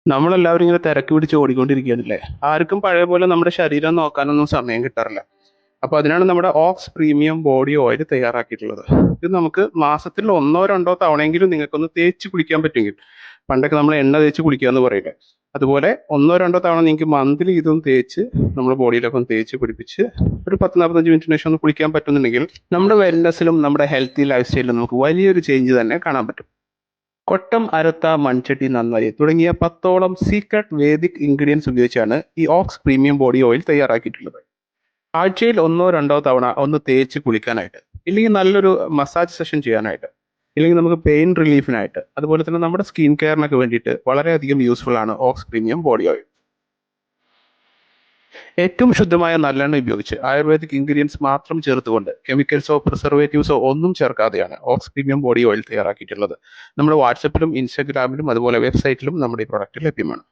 നമ്മളെല്ലാവരും ഇങ്ങനെ തിരക്ക് പിടിച്ച് ഓടിക്കൊണ്ടിരിക്കുകയല്ലേ. ആർക്കും പഴയ പോലെ നമ്മുടെ ശരീരം നോക്കാനൊന്നും സമയം കിട്ടാറില്ല. അപ്പോൾ അതിനാണ് നമ്മുടെ ഓക്സ് പ്രീമിയം ബോഡി ഓയിൽ തയ്യാറാക്കിയിട്ടുള്ളത്. ഇത് നമുക്ക് മാസത്തിൽ 1 2 തവണയെങ്കിലും നിങ്ങൾക്കൊന്ന് തേച്ച് കുളിക്കാൻ പറ്റുമെങ്കിൽ, പണ്ടൊക്കെ നമ്മൾ എണ്ണ തേച്ച് കുളിക്കുക എന്ന് പറയില്ലേ, അതുപോലെ 1 2 തവണ നിങ്ങൾക്ക് മന്ത്ലി ഇതൊന്ന് തേച്ച് നമ്മുടെ ബോഡിയിലൊക്കെ ഒന്ന് തേച്ച് പിടിപ്പിച്ച് ഒരു 10 45 മിനിറ്റിന് ശേഷം ഒന്ന് കുളിക്കാൻ പറ്റുന്നുണ്ടെങ്കിൽ നമ്മുടെ വെൽനെസ്സിലും നമ്മുടെ ഹെൽത്തി ലൈഫ് സ്റ്റൈലിലും നമുക്ക് വലിയൊരു ചേഞ്ച് തന്നെ കാണാൻ പറ്റും. കൊട്ടം, അരത്ത, മൺചട്ടി, നന്നായി തുടങ്ങിയ 10ഓളം സീക്രട്ട് വേദിക് ഇൻഗ്രീഡിയൻസ് ഉപയോഗിച്ചാണ് ഈ ഓക്സ് പ്രീമിയം ബോഡി ഓയിൽ തയ്യാറാക്കിയിട്ടുള്ളത്. ആഴ്ചയിൽ 1 2 തവണ ഒന്ന് തേച്ച് കുളിക്കാനായിട്ട്, ഇല്ലെങ്കിൽ നല്ലൊരു മസാജ് സെഷൻ ചെയ്യാനായിട്ട്, ഇല്ലെങ്കിൽ നമുക്ക് പെയിൻ റിലീഫിനായിട്ട്, അതുപോലെ തന്നെ നമ്മുടെ സ്കിൻ കെയറിനൊക്കെ വേണ്ടിയിട്ട് വളരെയധികം യൂസ്ഫുൾ ആണ് ഓക്സ് പ്രീമിയം ബോഡി ഓയിൽ. ഏറ്റവും ശുദ്ധമായ നല്ലെണ്ണ ഉപയോഗിച്ച് ആയുർവേദിക് ഇൻഗ്രീഡിയൻസ് മാത്രം ചേർത്തുകൊണ്ട് കെമിക്കൽസോ പ്രിസർവേറ്റീവ്സോ ഒന്നും ചേർക്കാതെയാണ് ഓക്സ് പ്രീമിയം ബോഡി ഓയിൽ തയ്യാറാക്കിയിട്ടുള്ളത്. നമ്മുടെ വാട്സപ്പിലും ഇൻസ്റ്റാഗ്രാമിലും അതുപോലെ വെബ്സൈറ്റിലും നമ്മുടെ ഈ പ്രൊഡക്റ്റ് ലഭ്യമാണ്.